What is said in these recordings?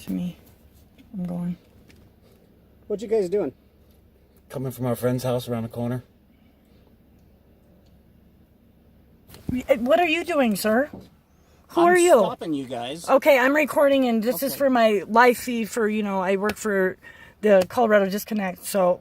to me. I'm going. What you guys doing? Coming from our friend's house around the corner. What are you doing, sir? Who I'm are you? Stopping you guys. Okay, I'm recording, and this is Okay. for my live feed for, I work for the Colorado Disconnect. So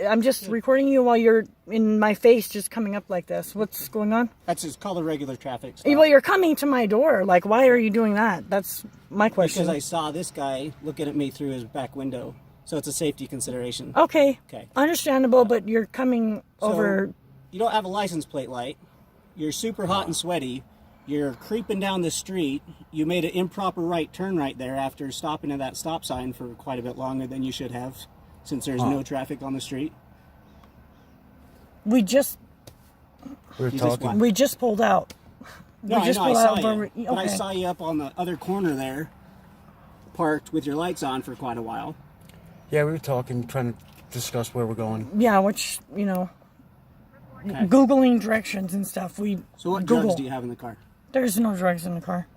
I'm just recording you while you're in my face just coming up like this. What's going on? That's just called a regular traffic stop. Well, you're coming to my door. Like, why are you doing that? That's my question. Because I saw this guy looking at me through his back window. So it's a safety consideration. Okay. Okay. Understandable, but you're coming over. You don't have a license plate light. You're super hot and sweaty. You're creeping down the street. You made an improper right turn right there after stopping at that stop sign for quite a bit longer than you should have, since there's no traffic on the street. We just We were You just talking. what? we just pulled out. No, we just I know, I pulled saw out you. over- But I okay. saw you up on the other corner there, parked with your lights on for quite a while. Yeah, we were talking, trying to discuss where we're going. Yeah, which Googling directions and stuff. So what Google. drugs do you have in the car? There's no drugs in the car.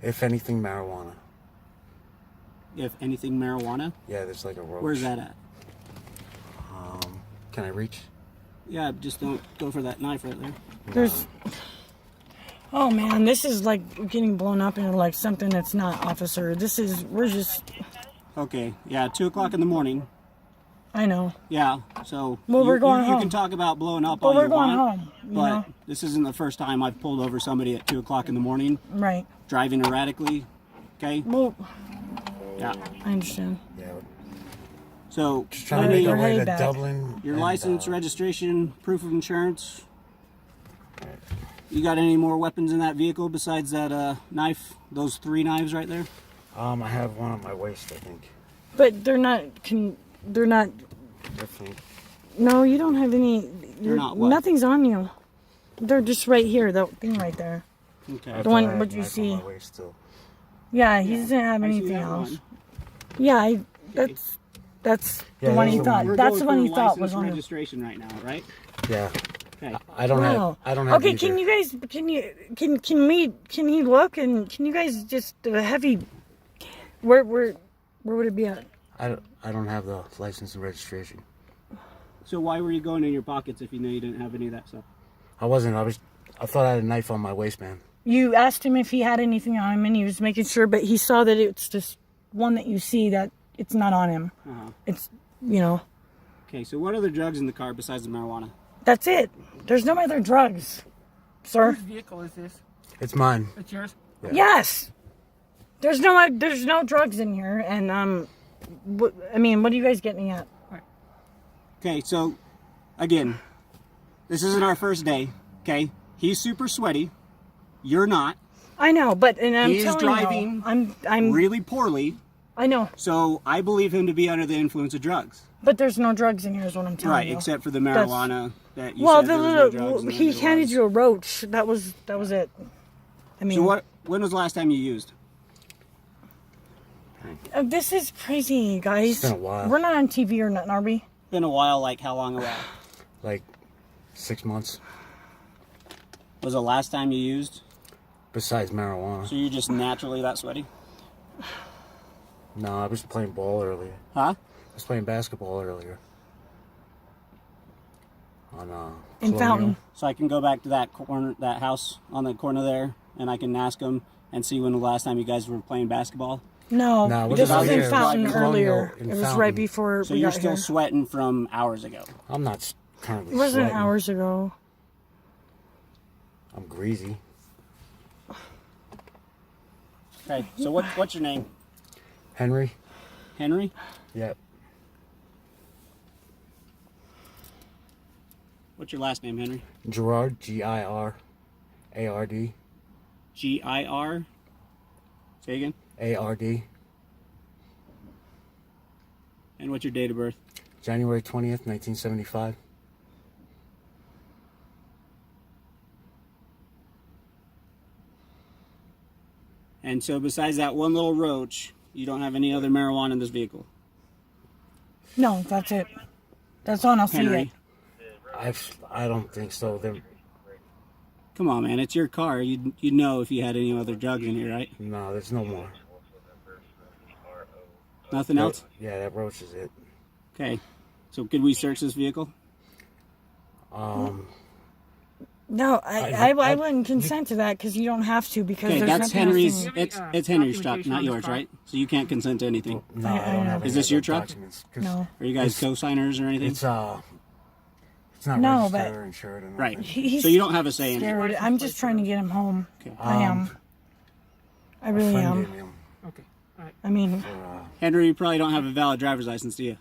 If anything, marijuana. If anything, marijuana? Yeah, there's like a roach. Where's that at? Can I reach? Yeah, just don't go for that knife right there. There's. Oh man, this is like getting blown up into like something that's not, officer. We're just. Okay, yeah, 2 o'clock in the morning. I know. Yeah, so Well, we're going you home. can talk about blowing up But all we're you going want, home, you but know? this isn't the first time I've pulled over somebody at 2 o'clock in the morning, Right. driving erratically. Okay, Well, yeah. I understand. Yeah, we're So just trying What to are make your our way hay to back? Dublin. your and, license, registration, proof of insurance. You got any more weapons in that vehicle besides that knife? Those 3 knives right there. I have one on my waist, I think. But they're not. They're not. I think. No, you don't have any. They're not what? Nothing's on you. They're just right here. That thing right there. Okay. I The thought one- I had what a you knife see. On my waist still. Yeah, he doesn't have I see anything that else. one. Yeah, that's Yeah, the one there's he the thought. one. We're That's going the one for he thought license was on him. registration right now, right? Yeah. Okay. I don't Wow. have. I don't have. Okay, either. can you guys? Can he look and can you guys just heavy? Where would it be at? I don't have the license and registration. So why were you going in your pockets if you know you didn't have any of that stuff? I wasn't. I thought I had a knife on my waistband. You asked him if he had anything on him, and he was making sure, but he saw that it's just one that you see that it's not on him. Uh-huh. It's Okay, so what other drugs in the car besides the marijuana? that's it. There's no other drugs, sir. Whose vehicle is this? It's mine. It's yours? Yeah. Yes. There's no drugs in here, and what are you guys getting at? Okay, so again, this isn't our first day. Okay, he's super sweaty. You're not. I know, but I'm He is telling driving you, I'm really poorly. I know, So I believe him to be under the influence of drugs. but there's no drugs in here, is what I'm telling Right, you. except for the marijuana that you Well, said there was no drugs. and then he there handed was. you a roach. That was it. I mean, So when was the last time you used? This is crazy, guys. It's been a while. We're not on TV or nothing, are we? Been a while, like how long a while? Like 6 months. Was the last time you used? Besides marijuana. So you're just naturally that sweaty? No, I was playing ball earlier. Huh? I was playing basketball earlier. On In Colonial. Fountain. So I can go back to that corner, that house on the corner there, and I can ask them and see when the last time you guys were playing basketball. No, No, it this was was in here. Fountain Colonial earlier. in It was Fountain. right before So we you're got still here. sweating from hours ago. I'm not currently It wasn't sweating. hours ago. I'm greasy. Okay, so what's your name? Henry? Henry? Yep. What's your last name, Henry? Girard, Girard. G-I-R? Say again? ARD. And what's your date of birth? January 20th, 1975. And so besides that one little roach, you don't have any other marijuana in this vehicle? No, that's it. That's on. I'll see Henry? it. I don't think so. Come on, man. It's your car. You'd know if you had any other drugs in here, right? No, there's no more. Nothing else? Yeah, that roach is it. Okay. So could we search this vehicle? No, I wouldn't consent to that because you don't have to because Okay, there's that's nothing Henry's. missing. It's Henry's truck, documentation not on this yours, car? right? So you can't consent to anything. No, I don't have. Is any this of your those truck? documents, 'cause No. Are you guys co-signers or anything? It's not No, registered but- or insured. Or Right. nothing. He's So you don't have a say in it. scared. I'm just trying to get him home. Okay. I am. I really Friend am. gave me 'em Okay. All right. I mean, for, Henry, you probably don't have a valid driver's license, do you?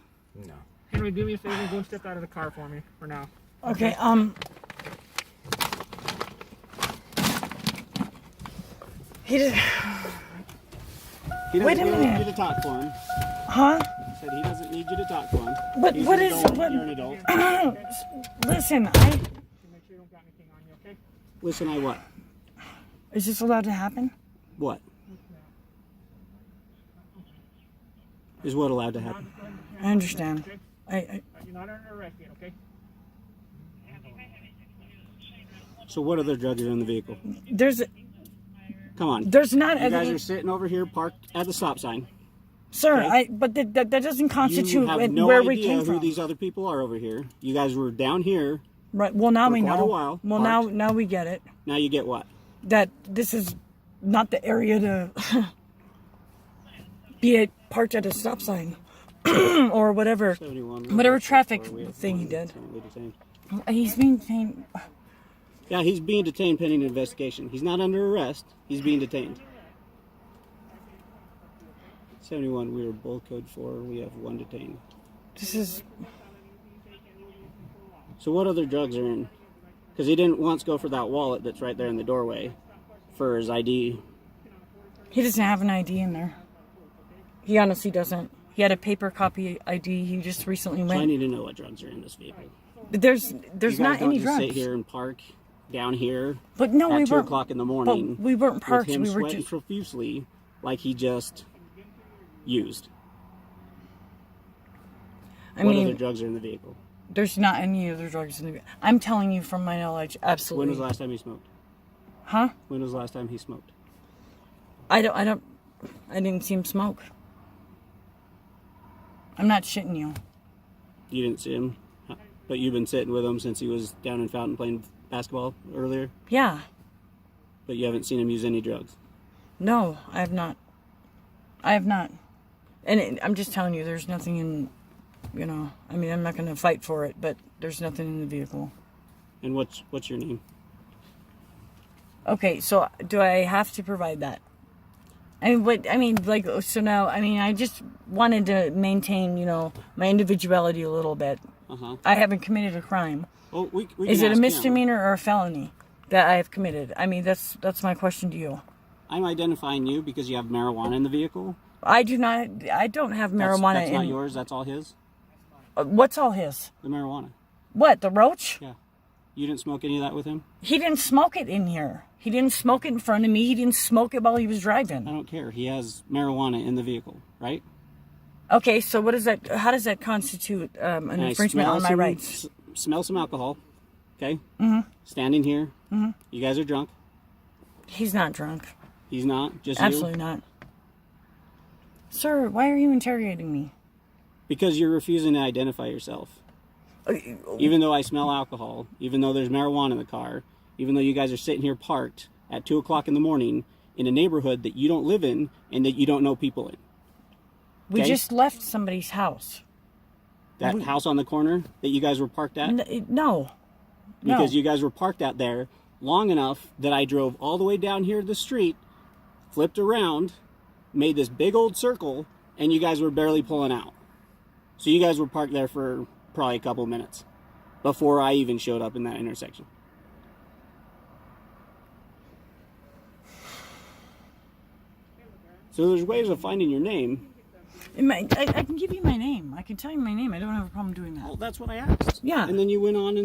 no. Henry, do me a favor. Go and step out of the car for me for now. okay, he did, He Wait a doesn't minute. need you to talk for him. huh? He said he doesn't need you to talk for him. But He's what an is- adult, what- You're an adult. Listen, To make sure you don't got anything on you, okay? Listen, I what? is this allowed to happen? What? Is what allowed to happen? I understand. I You're not under arrest yet, okay? So what other drugs are in the vehicle? there's Come on. not You guys any, are sitting over here parked at the stop sign. sir. okay. But that doesn't constitute You have no where we idea came who from. these other people are over here. You guys were down here. Right. Well, now for we quite know. a while, well, parked. now we get it. Now you get what? That this is not the area to be parked at a stop sign or whatever 71. whatever traffic We have thing he one did. currently detained. He's being detained. Yeah, he's being detained pending investigation. He's not under arrest. He's being detained. 71, we were both code 4. We have one detained. This is So what other drugs are in? Because he didn't once go for that wallet that's right there in the doorway for his ID. he doesn't have an ID in there. He honestly doesn't. He had a paper copy ID. He just recently So I went. need to know what drugs are in this vehicle. There's You not guys don't any just drugs. sit here and park down here But no, at we 2 weren't. o'clock in the But morning. we weren't parked. With him We were sweating just. profusely like he just used. I What other mean, drugs are in the vehicle? there's not any other drugs in the. I'm telling you from my knowledge, When absolutely. was the last time he smoked? Huh? When was the last time he smoked? I didn't see him smoke. I'm not shitting you. You didn't see him, but you've been sitting with him since he was down in Fountain playing basketball earlier, Yeah. but you haven't seen him use any drugs. No, I have not. I have not. And I'm just telling you, there's nothing in, I mean, I'm not going to fight for it, but there's nothing in the vehicle. And what's your name? Okay, so do I have to provide that? So now, I just wanted to maintain, my individuality a little bit. Uh-huh. I haven't committed a crime. Oh, we Is can it a ask him. misdemeanor or a felony that I have committed? I mean, that's my question to you. I'm identifying you because you have marijuana in the vehicle. I don't have marijuana That's not in. yours. That's all his. What's all his? The marijuana. What, the roach? Yeah. You didn't smoke any of that with him? He didn't smoke it in here. He didn't smoke it in front of me. He didn't smoke it while he was I driving. don't care. He has marijuana in the vehicle, right? Okay, so what is that? How does that constitute an And I infringement smell on my some- rights? Smell some alcohol. Okay. Mm-hmm. Standing here. Mm-hmm. You guys are drunk. He's not drunk. He's not. Just Absolutely you. not. Sir, why are you interrogating me? Because you're refusing to identify yourself. Even though I smell alcohol, even though there's marijuana in the car, even though you guys are sitting here parked at 2 o'clock in the morning in a neighborhood that you don't live in and that you don't know people in. We Okay. just left somebody's house. That house on the corner that you guys were parked at? No. Because you guys were parked out there long enough that I drove all the way down here to the street, flipped around, made this big old circle, and you guys were barely pulling out. So you guys were parked there for probably a couple minutes before I even showed up in that intersection. So there's ways of finding your name. I can give you my name. I can tell you my name. I don't have a problem doing that. Well, that's what I asked. Yeah. And then you went on and